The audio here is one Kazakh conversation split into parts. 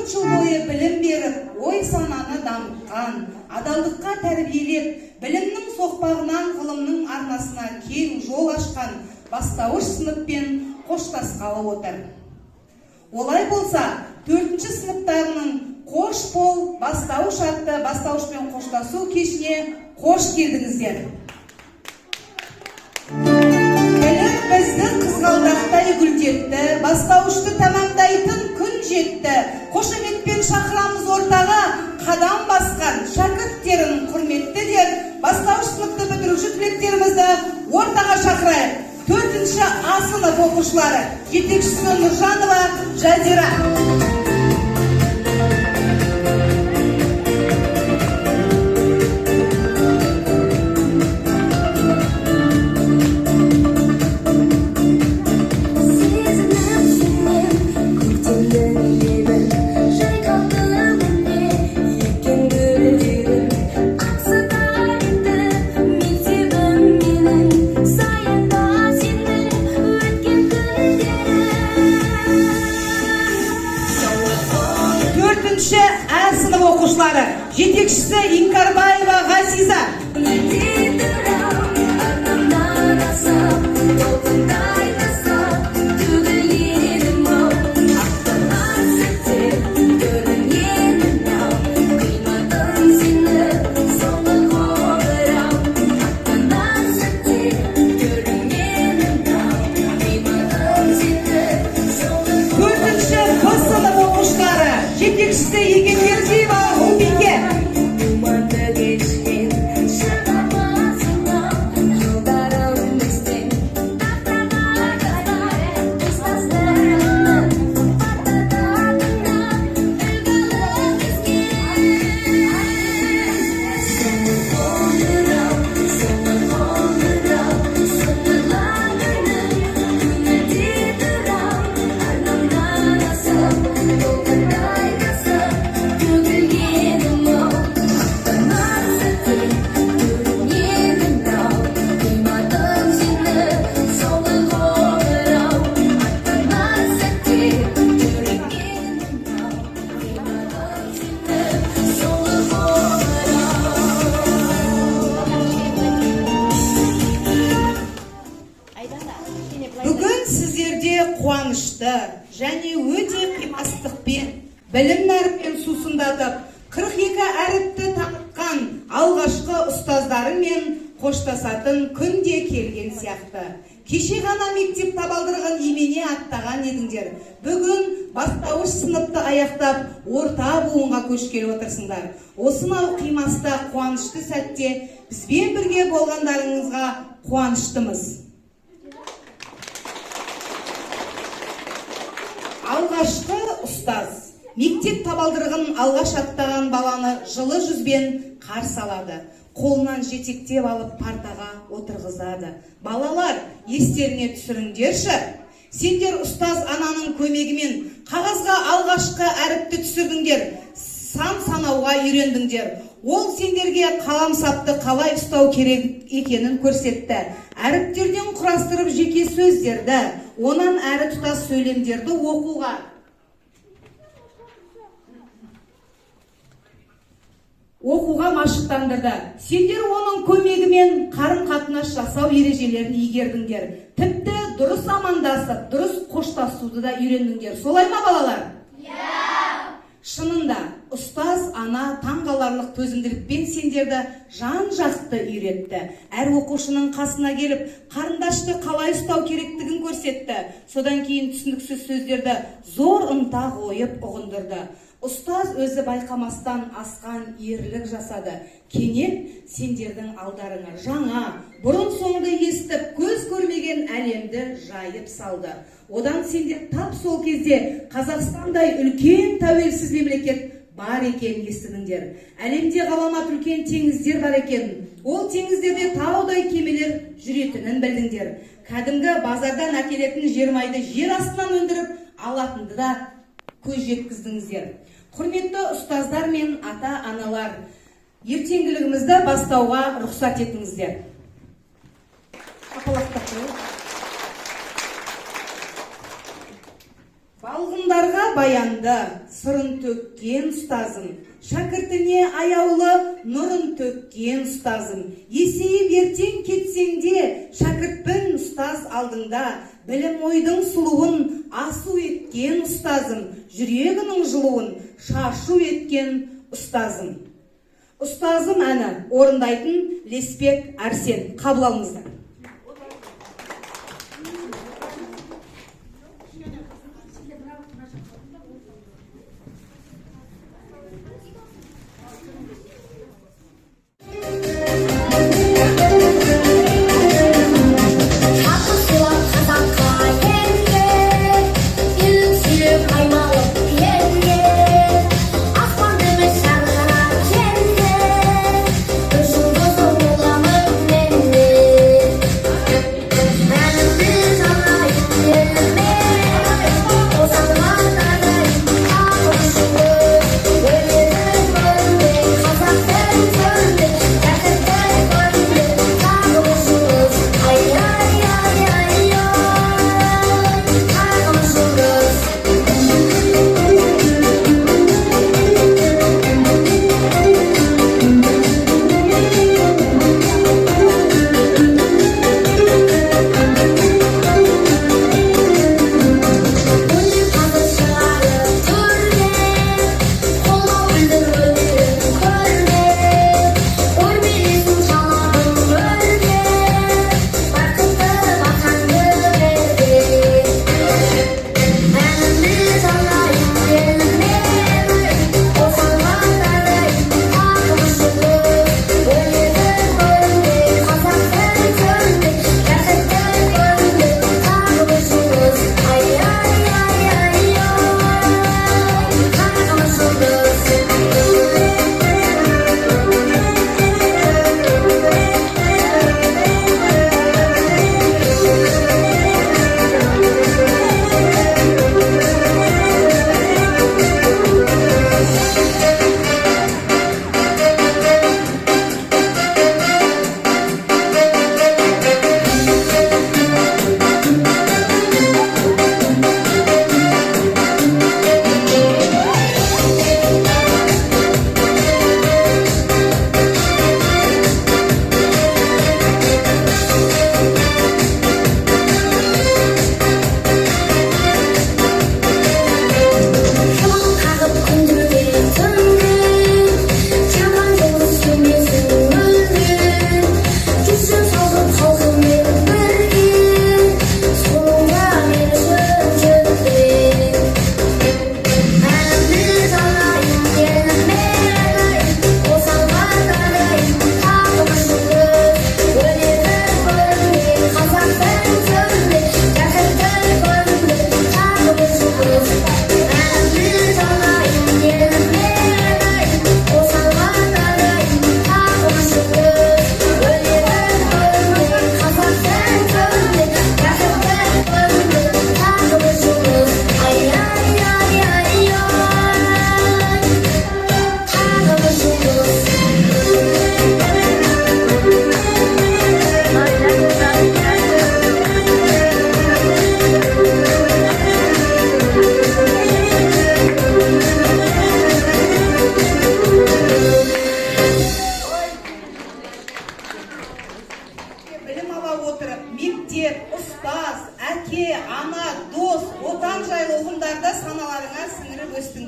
4 жыл бойы білім беріп, ой сананы дамытқан, адалдыққа тәрбиелеп, білімнің соқпағынан ғылымның арнасына кең жол ашқан бастауыш сыныппен қоштасқалы отыр. Олай болса, 4-ші сыныптарының қош бол бастауыш атты бастауышпен қоштасу кешіне қош келдіңіздер. Білім бізді қызғалдақтай гүлдетті, бастауышты тамамдайтын күн жетті. Қошеметпен шақырамыз ортаға, қадам басқан шәкірттерін құрметті деп, бастауыш сыныпты бітіруші түлектерімізді ортаға шақырайық. 4-ші А сынып оқушылары, жетекшісі Нұржанова Жазира. Ә сынып оқушылары, жетекшісі Инкарбаева Ғазиза. Жетекшісі Егенбердиева Ұлбике. Бүгін сіздерде қуанышты және өте қимастықпен, білім нәріппен сусындатып, 42 әріпті танытқан алғашқы ұстаздарымен қоштасатын күнде келген сияқты. Кеше ғана мектеп табалдырығын имене аттаған едіңдер. Бүгін бастауыш сыныпты аяқтап, орта буынға көшкелі отырсыңдар. Осынау қимаста қуанышты сәтте бізбен бірге болғандарыңызға қуаныштымыз. Алғашқы ұстаз мектеп табалдырығын алғаш аттаған баланы жылы жүзбен қарсы алады. Қолынан жетектеп алып партаға отырғызады. Балалар, естеріне түсіріңдерші. Сендер ұстаз ананың көмегімен қағазға алғашқы әріпті түсірдіңдер, сан санауға үйрендіңдер. Ол сендерге қаламсапты қалай ұстау керек екенін көрсетті. Әріптерден құрастырып жеке сөздерді, онан әрі тұтас сөйлемдерді оқуға машықтандырды. Сендер оның көмегімен қарым-қатынас жасау ережелерін игердіңдер. Тіпті дұрыс амандасып, дұрыс қоштасуды да үйрендіңдер. Солай ма, балалар? Шынында, ұстаз ана таңғаларлық төзімділікпен сендерді жан-жақты үйретті. Әр оқушының қасына келіп, қарындашты қалай ұстау керектігін көрсетті. Содан кейін түсініксіз сөздерді зор ынта қойып ұғындырды. Ұстаз өзі байқамастан асқан ерлік жасады. Кенет сендердің алдарыңа жаңа, бұрын соңды естіп, көз көрмеген әлемді жайып салды. Одан сендер тап сол кезде Қазақстандай үлкен тәуелсіз мемлекет бар екен естідіңдер. Әлемде ғаламат үлкен теңіздер бар екен. Ол теңіздерде таудай кемелер жүретінін білдіңдер. Кәдімгі базардан әкелетін жермайды жер астынан өндіріп алатынды да көз жеткіздіңіздер. Құрметті ұстаздар мен ата-аналар, ертеңгілігімізді бастауға рұқсат етіңіздер. Балалар, Алғындарға баянды, сырын төккен ұстазым, шәкіртіне аяулы нұрын төккен ұстазым. Есейіп ертең кетсеңде, шәкіртпін ұстаз алдыңда, білім ойдың сұлуын асу еткен ұстазым, жүрегінің жылуын шашу еткен ұстазым. Ұстазым әні орындайтын Леспек Арсен. Қабыл алыңыздар.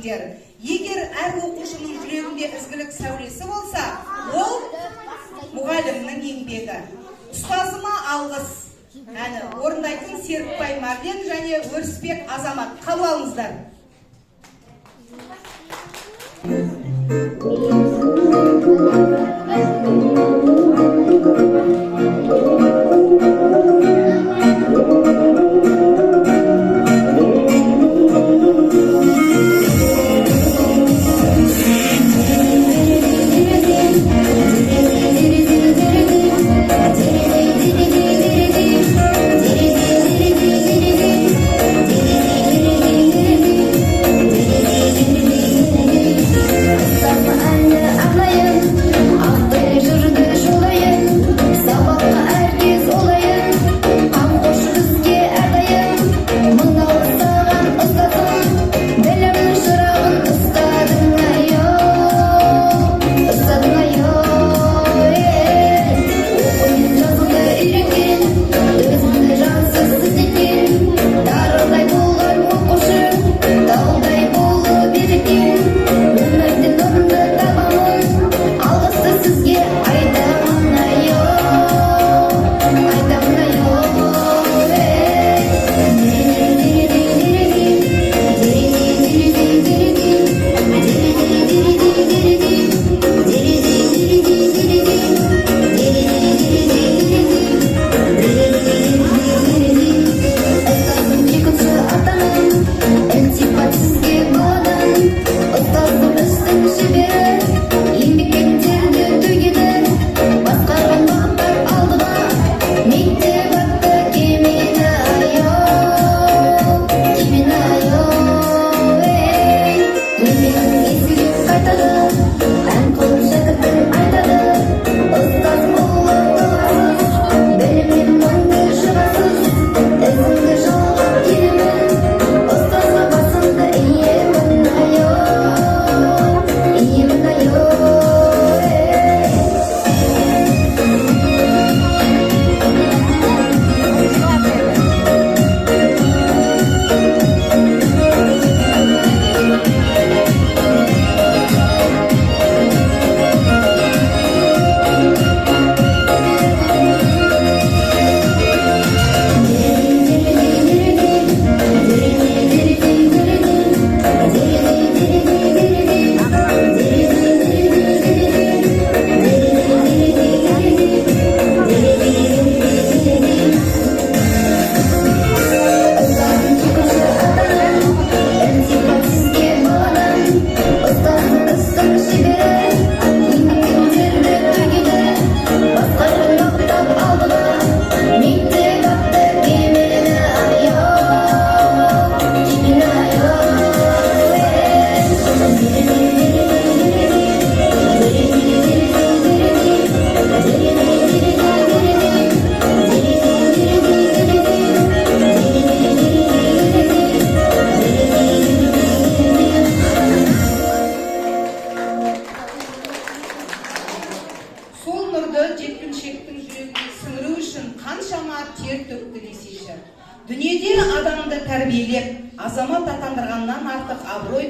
Егер әр оқушының жүрегінде ізгілік сәулесі болса, ол мұғалімнің еңбегі. Ұстазыма алғыс. Әні орындайтын Серікбай Марлен және Өрісбек Азамат. Қабыл алыңыздар.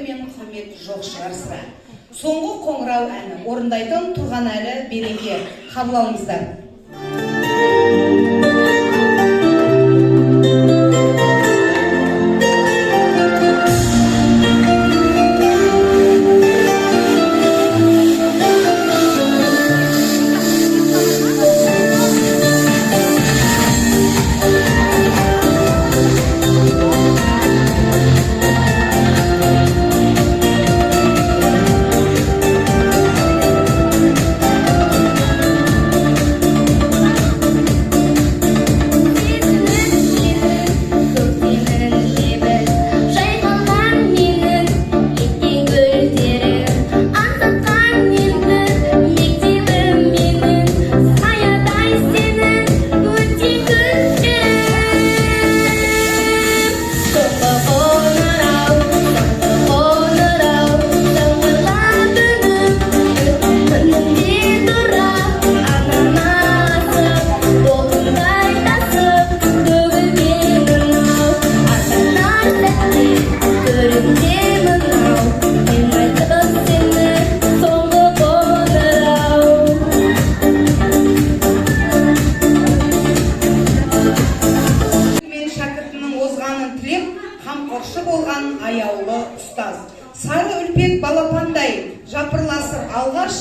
мен құрметі жоқ шығар сірә. Соңғы қоңырау әні орындайтын Тұрғанәлі Береке, қабыл алыңыздар. Қамқоршы болған аяулы ұстаз. Сары үлпек балапандай жапырласыр алғаш,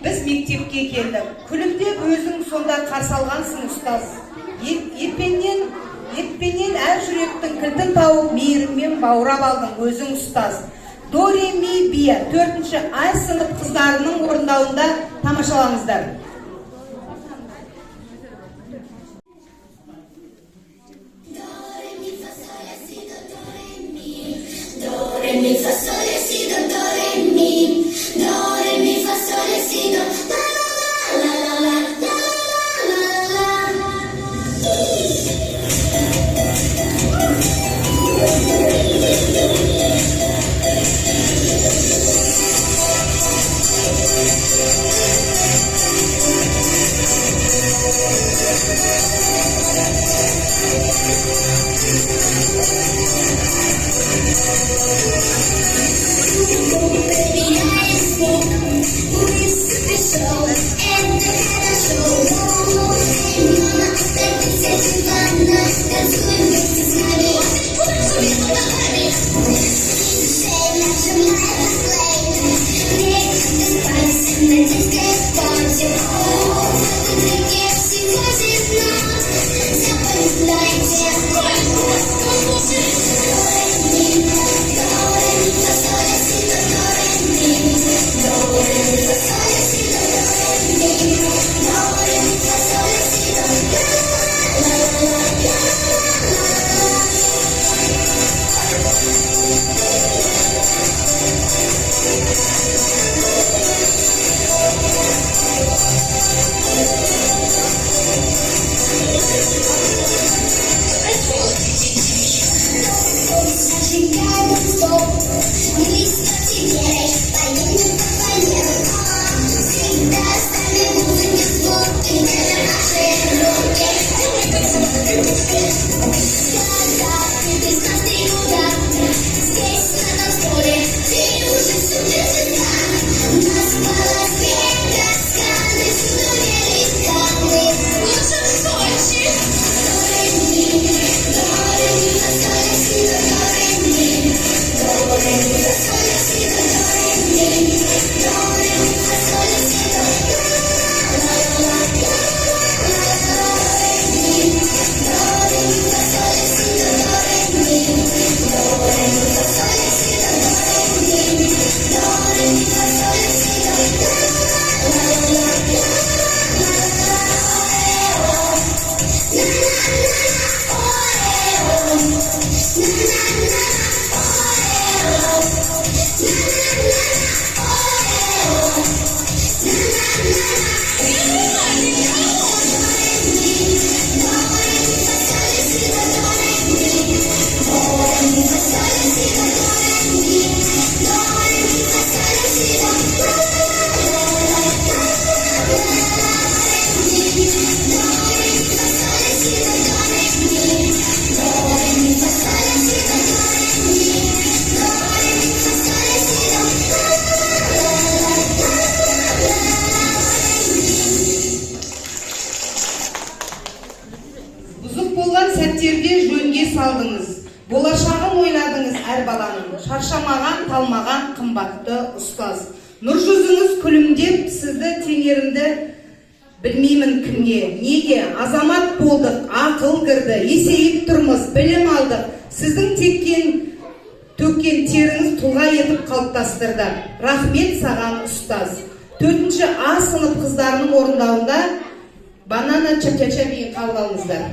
біз мектепке келдік. Күлімдеп өзің сонда қарсы алғансың ұстаз. Етпенен әр жүректің кілтін тауып, мейіріммен баурап алдың өзің ұстаз. До, ре, ми, бия 4-ші А сынып қыздарының орындауында тамашалаңыздар. Mi fa sol e si do do re mi, do re mi fa sol e si do la la la la la la la la маған қымбатты ұстаз. Нұр жүзіңіз күлімдеп, сізді теңерімді білмеймін кімге. Неге? Азамат болдық, ақыл кірді, есейіп тұрмыз, білім алдық. Сіздің төккен теріңіз тұлға етіп қалыптастырды. Рахмет саған ұстаз. 4-ші А сынып қыздарының орындауында банана ча-ча-ча биін қабыл алыңыздар.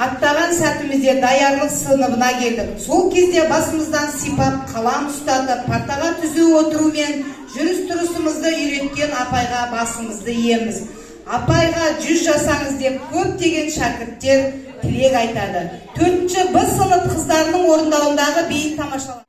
Аттаған сәтімізде даярлық сыныбына келдік. Сол кезде басымыздан сипап, қалам ұстатып, партаға түзу отырумен жүріс-тұрысымызды үйреткен апайға басымызды иеміз. Апайға 100 жасаңыз деп көптеген шәкірттер тілек айтады. 4-ші Б сынып қыздарының орындауындағы биін тамашалайды.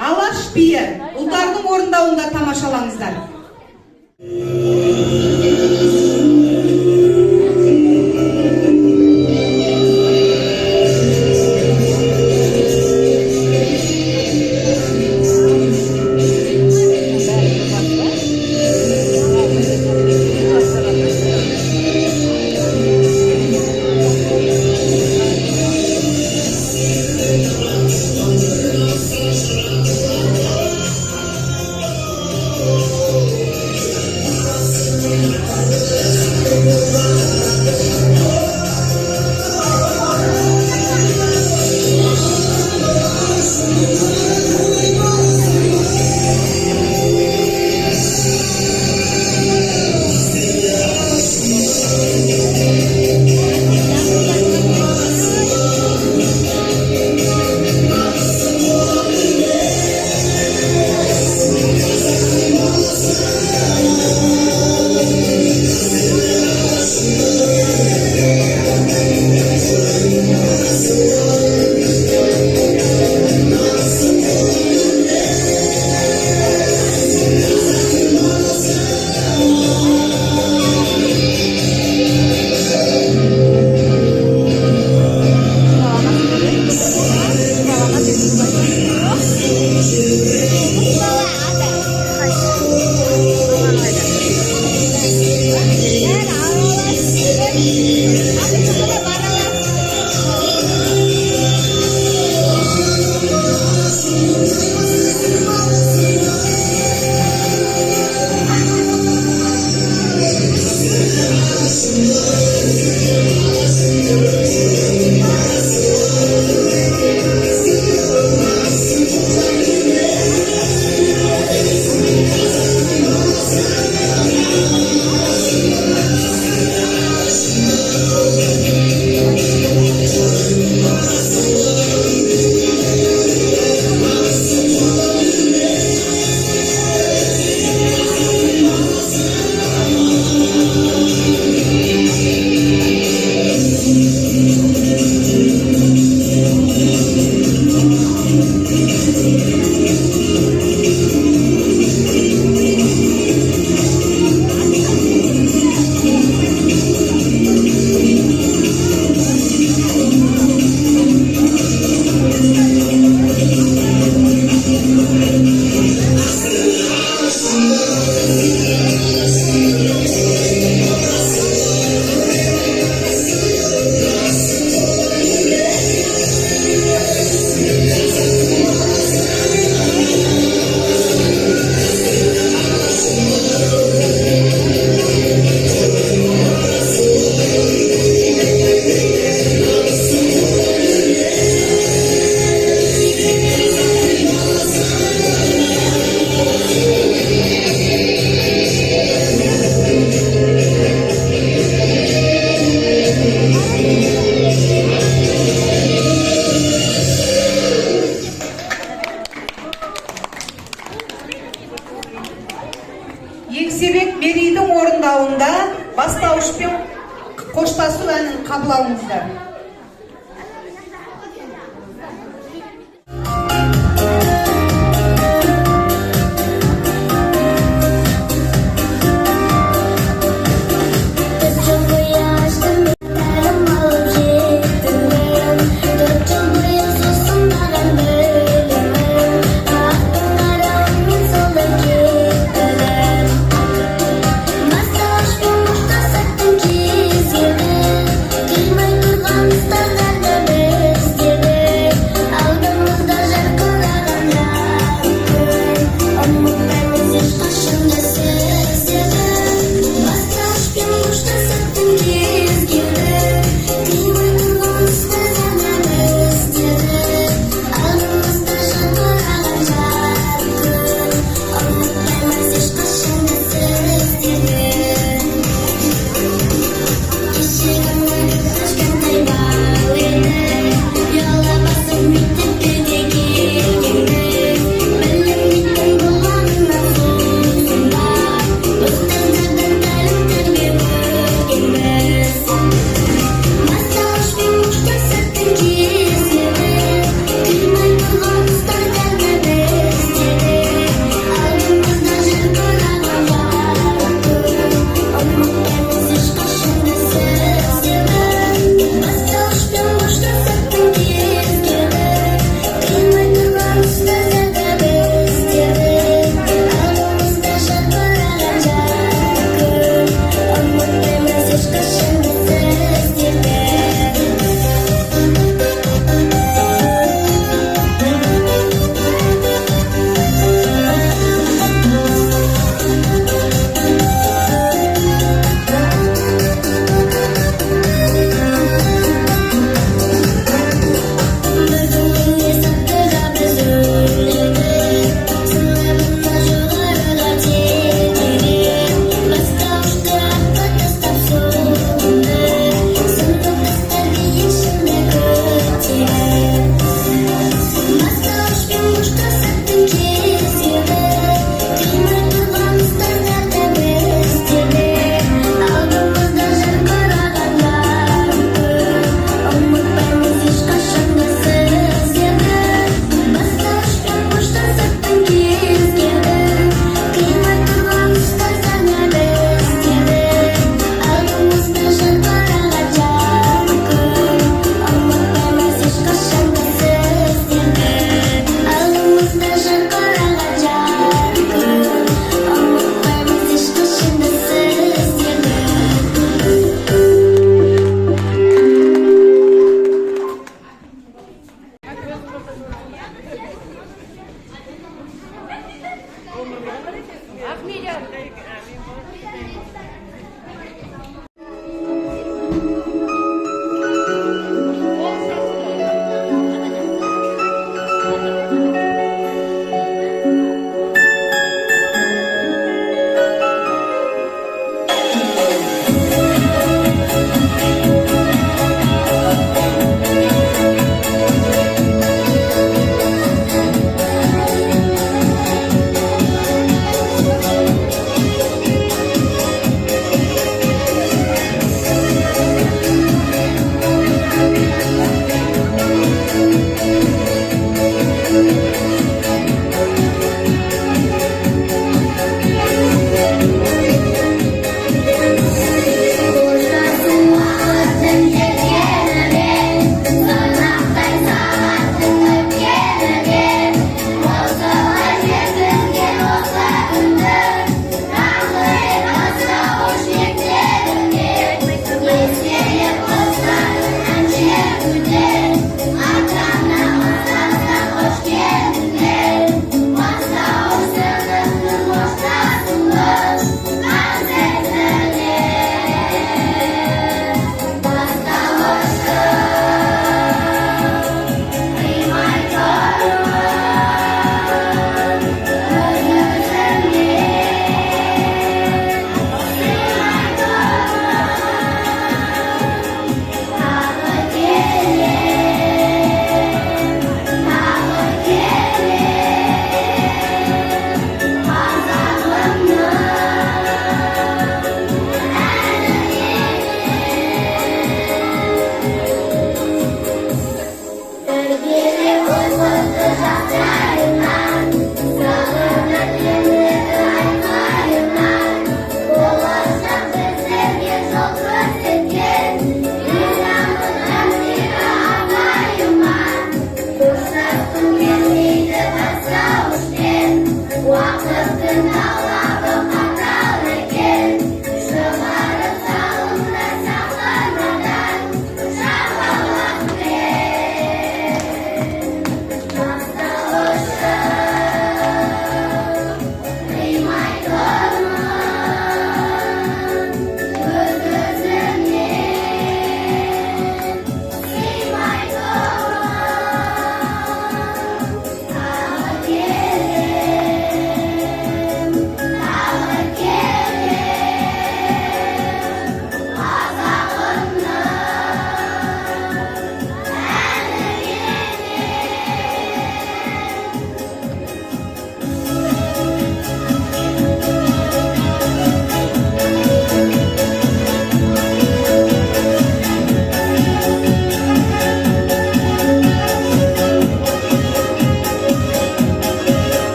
Алаш биі ұлдардың орындауында тамашалаңыздар. Еңсебек Мерейдің орындауында бастауышпен қоштасу әнін қабыл алыңыздар.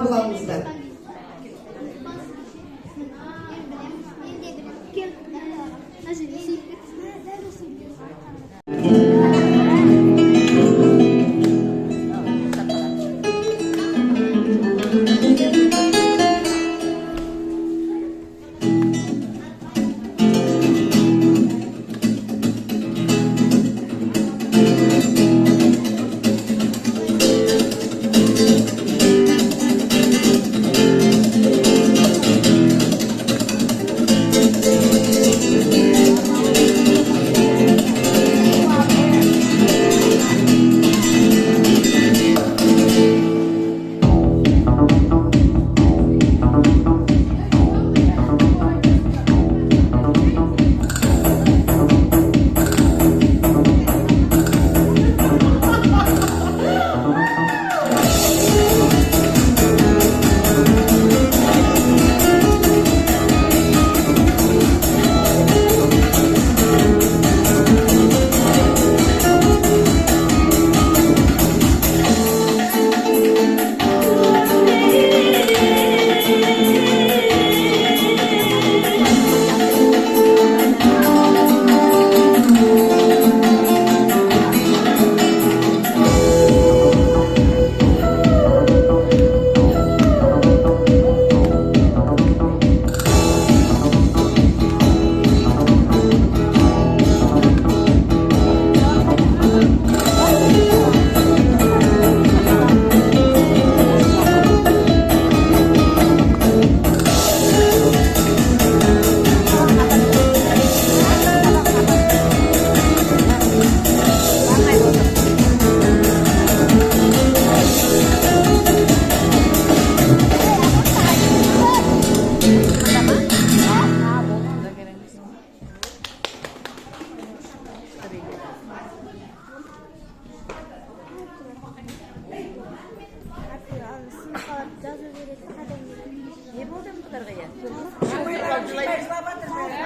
қабыл алыңыздар.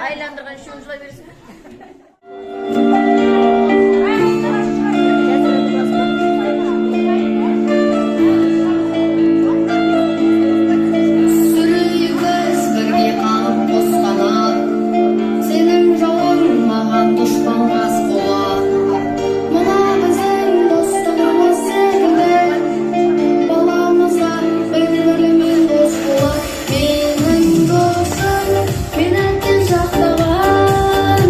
Aylandırgan şu ucuna verirsin. Менің достым, мен әттен жақтаған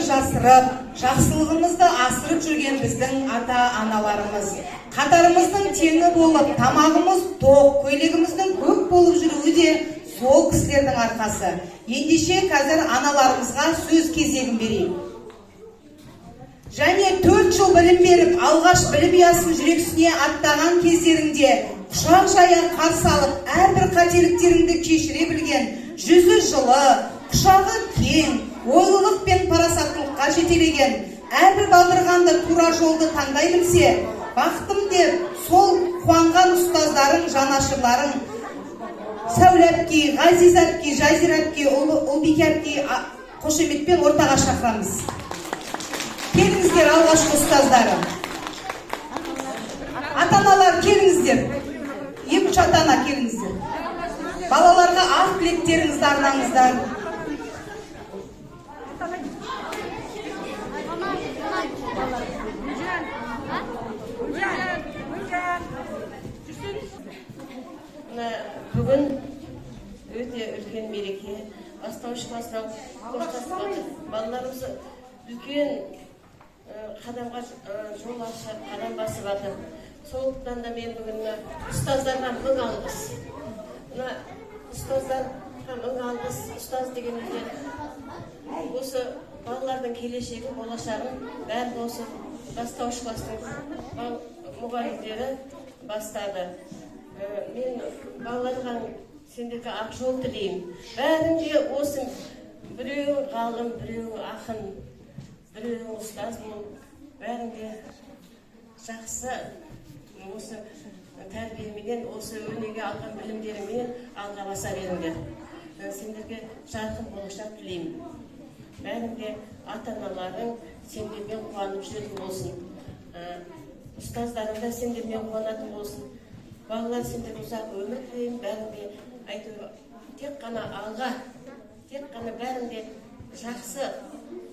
жасырып, жақсылығымызды асырып жүрген біздің ата-аналарымыз. Қатарымыздың теңі болып, тамағымыз тоқ, көйлегіміздің көк болып жүруі де сол кісілердің арқасы. Ендеше қазір аналарымызға сөз кезегін берейік. Және 4 жыл білім беріп, алғаш білім ұясын жүрексіне аттаған кездеріңде құшақ жая қарсы алып, әрбір қателіктеріңді кешіре білген, жүзі жылы, құшағы кең, ойлылық пен парасаттылыққа жетелеген, әрбір балдырғанды тура жолды таңдай білсе, бақыттым деп сол қуанған ұстаздарың, жанашырларың, Сәуле әпке, Ғазиз әпке, Жазира әпке, Ұлбике әпке қошеметпен ортаға шақырамыз. Келіңіздер, алғашқы ұстаздары. Ата-аналар келіңіздер. 2-3 ата-ана келіңіздер. Балаларға ақ тілектеріңізді арнаңыздар. Бүгін өте үлкен мереке. Бастауыш классынан қоштасып отыр. Балаларымыз үлкен қадамға жол ашып, қадам басып жатыр. Сондықтан да мен бүгін ұстаздарға мың алғыс. Ұстаздарға мың алғыс. Ұстаз дегенде осы балалардың келешегі, болашағын бәрін осы бастауыш кластың мұғалімдері бастады. Мен балаларға сендерге ақ жол тілеймін. Бәрінде осы біреуі ғалым, біреуі ақын, біреуі ұстаз болып, бәрінде жақсы осы тәрбиеменен, осы өнеге алған білімдерімен алға баса беріңдер. Сендерге жарқын болашақ тілеймін. Бәрінде ата-аналарың сендермен қуанып жүретін болсын. Ұстаздарың да сендермен қуанатын болсын. Балалар сендерге ұзақ өмір тілеймін. Бәрінде әйтеуір тек қана алға, тек қана бәрінде жақсы,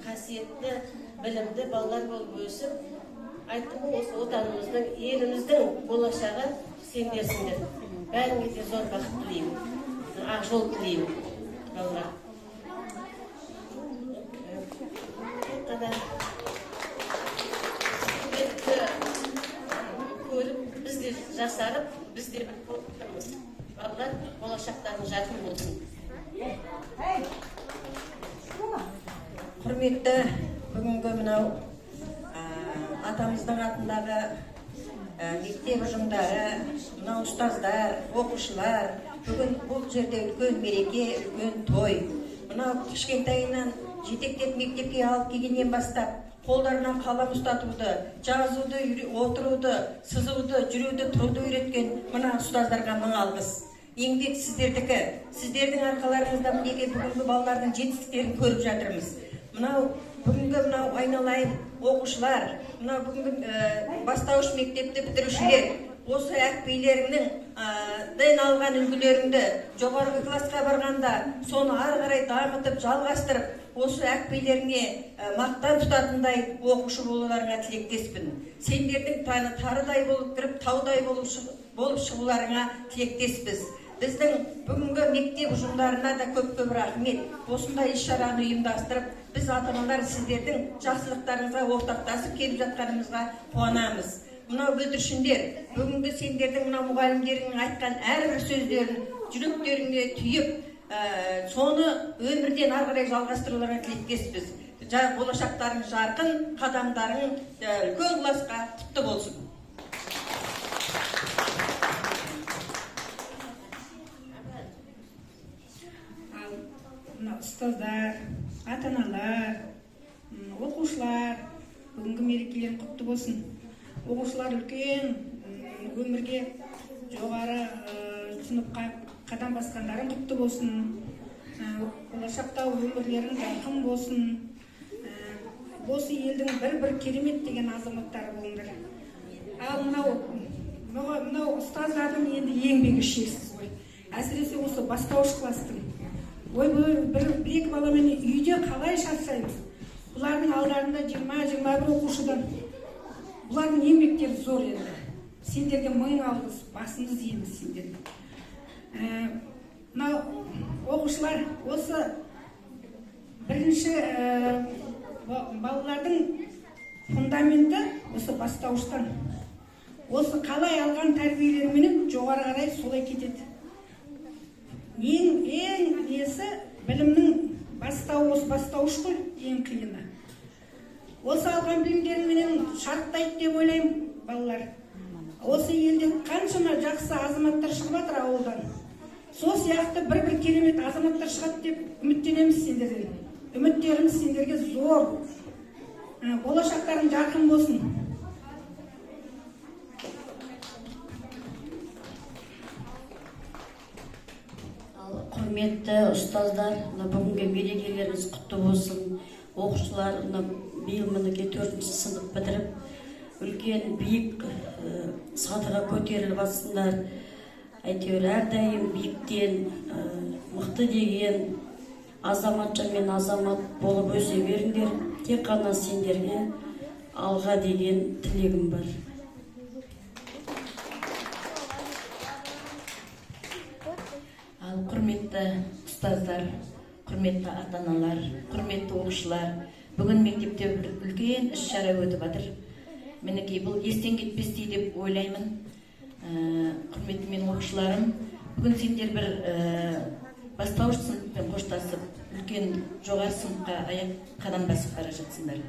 қасиетті, білімді балалар болып өсіп, айттым осы отанымыздың, еліміздің болашағы сендерсіңдер. Бәріңе де зор бақыт тілеймін, ақ жол тілеймін, балалар. Тек қана көріп, біз де жасарып, біз де бір қорқытырмыз. Балалар болашақтарын жарқын болсын. Құрметті бүгінгі мынау атамыздың атындағы мектеп ұжымдары, мынау ұстаздар, оқушылар, бүгін бұл жерде үлкен мереке, үлкен той. Мынау кішкентайынан жетектеп мектепке алып келгеннен бастап, қолдарынан қалам ұстатуды, жазуды, отыруды, сызуды, жүруді, тұруды үйреткен мына ұстаздарға мың алғыс. Еңбек сіздердікі, сіздердің арқаларыңызда мінеге бүгінгі балалардың жетістіктерін көріп жатырмыз. Бүгінгі айналайын оқушылар, бүгінгі бастауыш мектепті бітірушілер, осы әкпейлеріңнің ден алған үлгілеріңді жоғарғы классқа барғанда соны ары қарай дамытып, жалғастырып, осы әкпейлеріңе мақтан тұтатындай оқушы болуларыңа тілектеспін. Сендердің тарыдай болып кіріп, таудай болып шығуларыңа тілектеспіз. Біздің бүгінгі мектеп ұжымдарына да көп-көп рахмет. Осындай іс-шараны ұйымдастырып, біз ата-аналар сіздердің жақсылықтарыңызға ортақтасып келіп жатқанымызға қуанамыз. Мынау бүлдіршіндер, бүгінгі сендердің мынау мұғалімдерінің айтқан әрбір сөздерін жүректеріңе түйіп, соны өмірден ары қарай жалғастыруларына тілектеспіз. Болашақтарың жарқын, қадамдарың үлкен классқа құтты болсын. Ұстаздар, ата-аналар, оқушылар, бүгінгі мерекелер құтты болсын. Оқушылар үлкен өмірге жоғары сыныпқа қадам басқандарың құтты болсын. Болашақта өмірлерің жарқын болсын. Осы елдің бір керемет деген азаматтары болыңдар. Ал мынау ұстаздардың енді еңбегі шексіз ғой. Әсіресе осы бастауыш кластың. Бір-екі баламен үйде қалай шаршаймыз? Бұлардың алдарында 20-21 оқушыдан. Бұлардың еңбектері зор енді. Сендерге мың алғыс, басымыз иеміз сендерге. Оқушылар осы бірінші балалардың фундаменті осы бастауыштан. Осы қалай алған тәрбиелеріменен жоғары қарай солай кетеді. Ең несі білімнің бастауы, осы бастауыш қой, ең қиыны. Осы алған білімдеріменен шарттайды деп ойлаймын, балалар. Осы елде қаншама жақсы азаматтар шығып жатыр ауылдан. Сол сияқты бір керемет азаматтар шығады деп үміттенеміз сендерден. Үміттеріміз сендерге зор. Болашақтарың жарқын болсын. Құрметті ұстаздар, бүгінгі мерекелеріңіз құтты болсын. Оқушылар биыл мінеке 4-ші сынып бітіріп, үлкен биік сатыға көтеріліп жатсыңдар. Әйтеуір әрдайым биіктен мықты деген азаматша мен азамат болып өсе беріңдер. Тек қана сендерге алға деген тілегім бар. Құрметті ұстаздар, құрметті ата-аналар, құрметті оқушылар, бүгін мектепте үлкен іс-шара өтіп жатыр. Мінекей бұл естен кетпестей деп ойлаймын. Құрметті мен оқушыларым, бүгін сендер бір бастауыш сыныппен қоштасып, үлкен жоғары сыныпқа аяқ қадам басып бара жатсыңдар.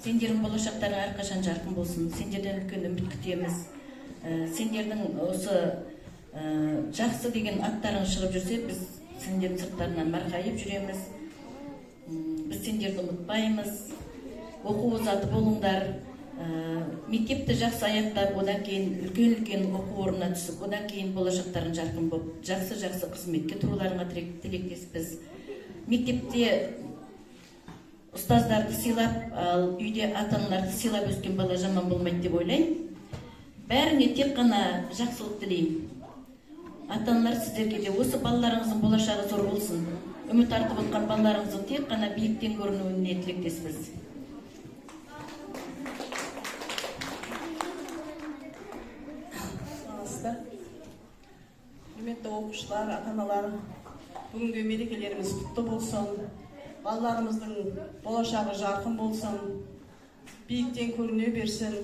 Сендердің болашақтарың әрқашан жарқын болсын. Сендерден үлкен үміт күтеміз. Сендердің осы жақсы деген аттарың шығып жүрсе, біз сендердің сырттарынан марқайып жүреміз. Біз сендерді ұмытпаймыз. Оқу озаты болыңдар. Мектепті жақсы аяқтап, одан кейін үлкен оқу орнына түсіп, одан кейін болашақтарың жарқын болып, жақсы қызметке тұруларыңа тілектеспіз. Мектепте ұстаздарды сыйлап, ал үйде ата-аналарды сыйлап өскен бала жаман болмайды деп ойлаймын. Бәріне тек қана жақсылық тілеймін. Ата-аналар сіздерге де осы балаларыңыздың болашағы зор болсын. Үміт артып отқан балаларыңыздың тек қана биіктен көрінуіне тілектеспіз. Құрметті оқушылар, ата-аналар, бүгінгі мерекелеріміз құтты болсын. Балаларымыздың болашағы жарқын болсын. Биіктен көріне берсін.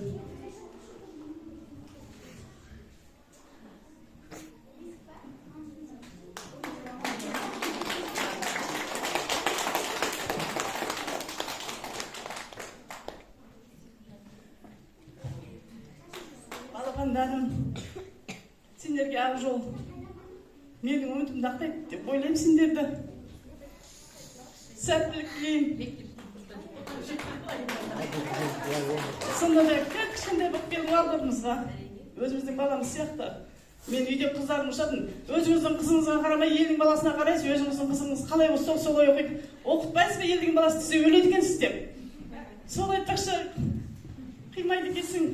Балапандарым, сендерге ақ жол. Менің үмітімді ақтайды деп ойлаймын сендерді. Сәттілік тілеймін. Сондай кішкентай болып келдің алдымызға. Өзіміздің баламыз сияқты. Мен үйде қыздарым ұшатын. Өзіңіздің қызыңызға қарамай, елдің баласына қарайсыз, өзіңіздің қызыңыз қалай болса солай оқиды. Оқытпайсыз ба елдің баласы сіз өледі екенсіз деп. Сол айтпақшы қимайды екенсің.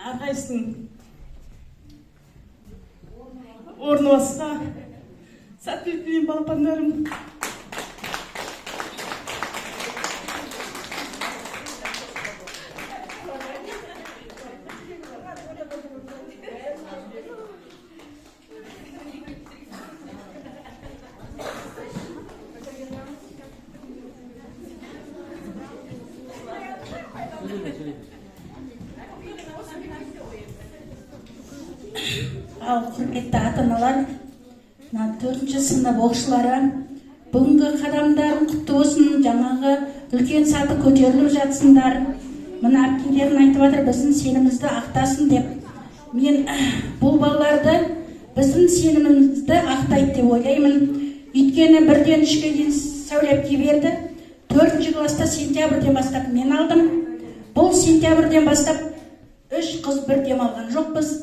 Әрқайсының орны басқа. Сәттілік тілеймін балапандарым. Ал құрметті ата-аналар, 4-ші сынып оқушылары, бүгінгі қадамдарың құтты болсын, жаңағы үлкен саты көтеріліп жатсыңдар. Мына әпкелерін айтып жатыр, біздің сенімізді ақтасын деп. Мен бұл балаларды біздің сенімімізді ақтайды деп ойлаймын. Өйткені 1-ден 3-ге дейін Сәулепке берді. 4-ші класста сентябрьден бастап мен алдым. Бұл сентябрьден бастап 3 қыз бірден алған жоқпыз.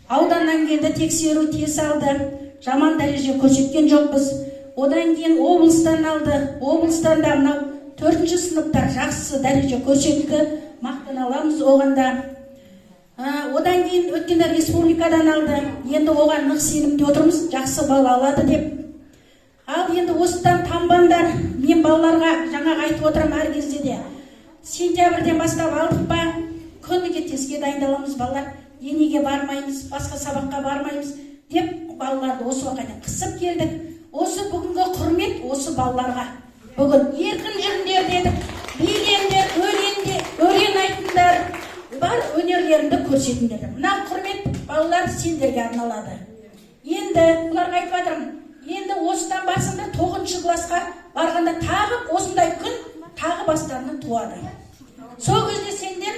Ауданнан келді, тексеру тез алды, жаман дәреже көрсеткен жоқпыз. Одан кейін облыстан алды, облыстан да мынау 4-ші сыныптар жақсы дәреже көрсетті, мақтан аламыз оғанда. Одан кейін өткенде республикадан алды, енді оған нық сенімде отырмыз, жақсы бала алады деп. Ал енді осыдан тамбандар, мен балаларға жаңа айтып отырам әр кезде де. Сентябрьден бастап алдық ба, күніге тестке дайындаламыз балалар. Енеге бармаймыз, басқа сабаққа бармаймыз деп балаларды осы уақытта қысып келдік. осы бүгінгі құрмет осы балаларға. Бүгін еркін жүріңдер дедік. Билеңдер, өлең айтыңдар, бар өнерлеріңді көрсетіңдер. Мына құрмет балалар сендерге арналады. Енді бұларға айтып жатырмын. Енді осыдан басында 9 классқа барғанда тағы осындай күн тағы бастарынан туады. Сол кезде сендер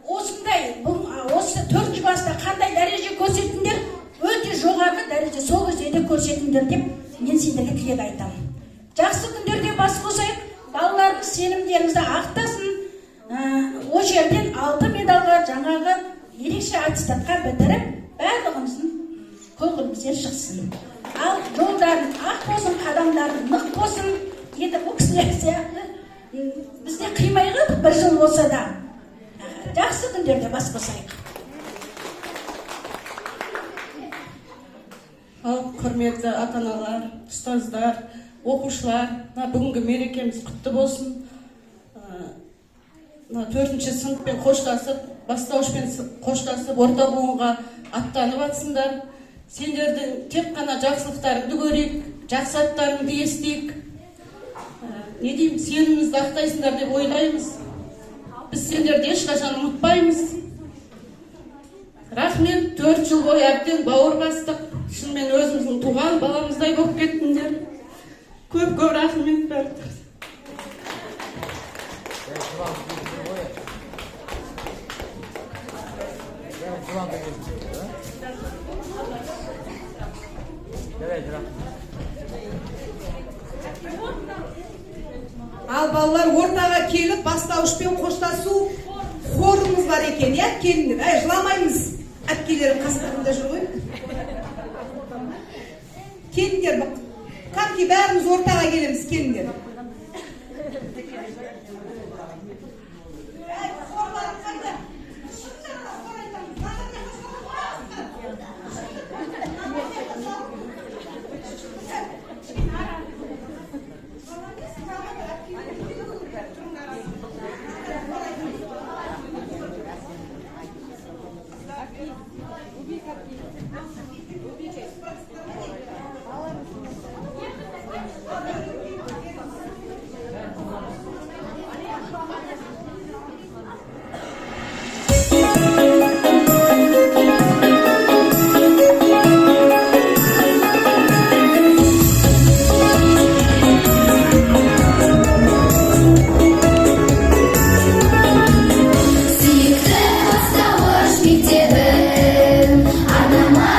осындай, осы 4 класста қандай дәреже көрсетіңдер, өте жоғары дәреже сол кезде де көрсетіңдер деп мен сендерге тілек айтамын. Жақсы күндерде бас қосайық, балалардың сенімдеріңізді ақтасын, о жерден 6 медалға жаңағы ерекше аттестатқа бітіріп, барлығымыздың көңілімізден шықсын. Ал жолдарын ақ болсын, қадамдарын нық болсын. Енді бұл кісілер сияқты бізде қимай қалдық бір жыл болса да. Жақсы күндерде бас қосайық. Ал құрметті ата-аналар, ұстаздар, оқушылар, бүгінгі мерекеміз құтты болсын. 4-ші сыныппен қоштасып, бастауышпен қоштасып, орта буынға аттанып атсыңдар. Сендердің тек қана жақсылықтарыңды көрейік, жақсы аттарыңды естейік. Не деймін, сенімізді ақтайсыңдар деп ойлаймыз. Біз сендерді ешқашан ұмытпаймыз. Рахмет, 4 жыл бойы әбден бауыр бастық. Шынымен өзіміздің туған баламыздай болып кеттіңдер. Көп рахмет бәріңізге. Ал балалар ортаға келіп бастауышпен қоштасу хорымыз бар екен, иә, келіңдер. Жыламаймыз. Әпкелерім қастарында жүр ғой. Келіңдер, қанки бәріміз ортаға келеміз, келіңдер. Сүйікті бастауыш мектебім, арнама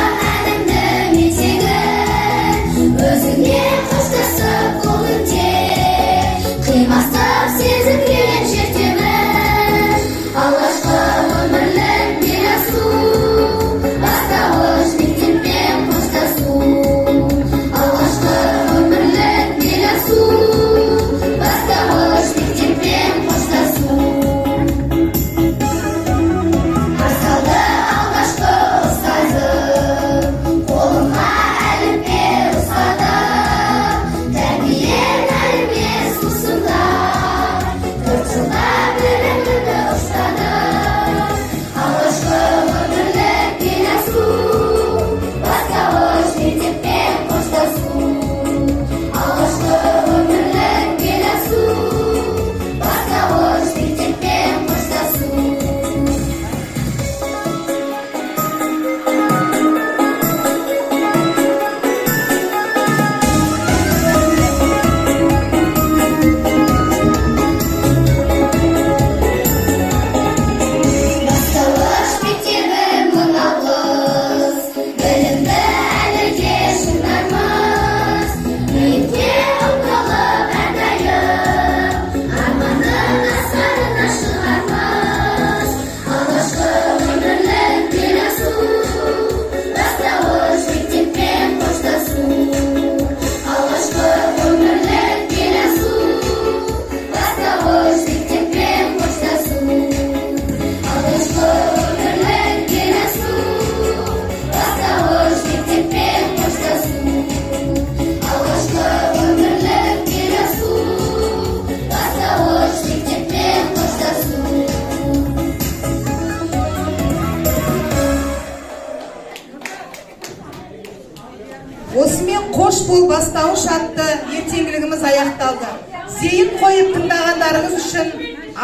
Осымен қош бол бастауыш атты ертеңгілігіміз аяқталды. Зейін қойып тыңдағандарыңыз үшін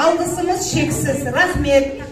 алғысымыз шексіз. Рахмет.